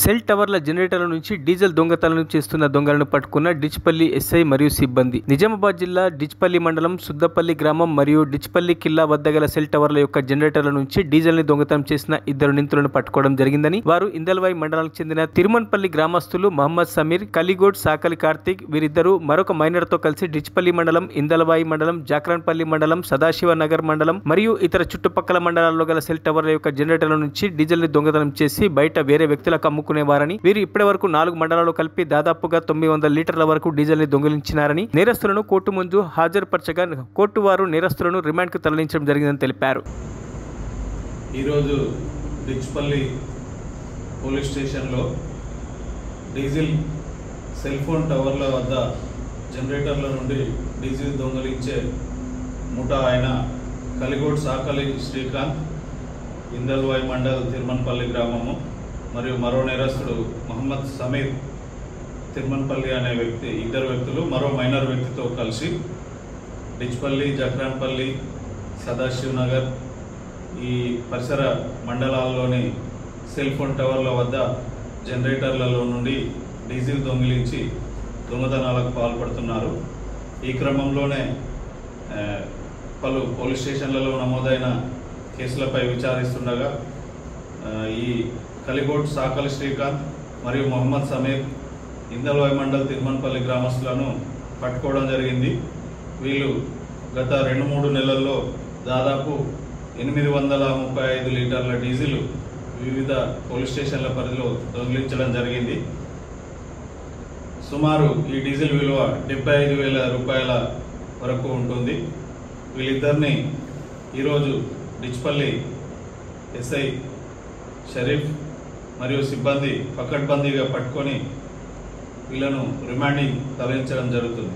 Cell టవర్ల జనరేటర్ల నుంచి diesel దొంగతనం చేస్తున్న దొంగలను పట్టుకున్న డిచ్పల్లి ఎస్ఐ మరియు సిబ్బంది. నిజామాబాద్ జిల్లా డిచ్పల్లి మండలం సుద్దపల్లి గ్రామం మరియు డిచ్పల్లి కిల్లా వద్ద గల సెల్ టవర్ల యొక్క జనరేటర్ల నుంచి డీజిల్ ని దొంగతనం చేసిన 2 నిందితులను పట్టుకోవడం జరిగిందని వారు ఇందల్వాయి మండలానికి చెందిన తిరుమన్పల్లి గ్రామస్తులు మహమ్మద్ సమీర్, కలిగోడ్ సాకలి కార్తిక్ వీరిద్దరూ మరొక మైనర్ తో కలిసి డిచ్పల్లి మండలం, ఇందల్వాయి మండలం, జాక్రాన్పల్లి మండలం, సదాశివ నగర్ మండలం మరియు ఇతర చుట్టుపక్కల మండలాల్లో గల సెల్ టవర్ల యొక్క జనరేటర్ల నుంచి డీజిల్ ని దొంగతనం చేసి బయట వేరే వ్యక్తులకు అమ్ముకునేవారని, వీరు ఇప్పటి వరకు 4 మండలాల్లో కలిపి దాదాపుగా 900 లీటర్ల వరకు డీజిల్ ని దొంగిలించినారని నేరస్తులను కోర్టు ముందు హాజరుపరచగా కోర్టు వారు నేరస్తులను రిమాండ్ కు తరలించడం జరిగిందని తెలిపారు. ఈరోజు డిచ్పల్లి పోలీస్ స్టేషన్లో డీజిల్ సెల్ ఫోన్ టవర్ల వద్ద జనరేటర్ల నుండి డీజిల్ దొంగలించే ముఠా అయిన కలిగోడ్ సాకలి శ్రీకాంత్, ఇందల్వాయి మండల్ తిరుమన్పల్లి గ్రామము మరియు మరో నేరస్తుడు మహమ్మద్ సమీర్, తిరుమన్పల్లి అనే వ్యక్తి, 2 వ్యక్తులు మరో మైనర్ వ్యక్తితో కలిసి డిచ్పల్లి, జక్రాన్పల్లి, సదాశివ్ నగర్ ఈ పరిసర మండలాల్లోని సెల్ ఫోన్ టవర్ల వద్ద జనరేటర్లలో నుండి డీజిల్ దొంగిలించి దొంగతనాలకు పాల్పడుతున్నారు. ఈ క్రమంలోనే పలు పోలీస్ స్టేషన్లలో నమోదైన కేసులపై విచారిస్తుండగా ఈ కలిగోడ్ సాకలి శ్రీకాంత్ మరియు మహమ్మద్ సమీర్ ఇందల్వాయి మండల్ తిరుమన్పల్లి గ్రామస్తులను పట్టుకోవడం జరిగింది. వీళ్ళు గత 2-3 నెలల్లో దాదాపు 835 లీటర్ల డీజిల్ వివిధ పోలీస్ స్టేషన్ల పరిధిలో దొంగిలించడం జరిగింది. సుమారు ఈ డీజిల్ విలువ 75,000 రూపాయల వరకు ఉంటుంది. వీళ్ళిద్దరిని ఈరోజు డిచ్పల్లి ఎస్ఐ షరీఫ్ మరియు సిబ్బంది పకడ్బందీగా పట్టుకొని వీళ్ళను రిమాండింగ్ తరలించడం జరుగుతుంది.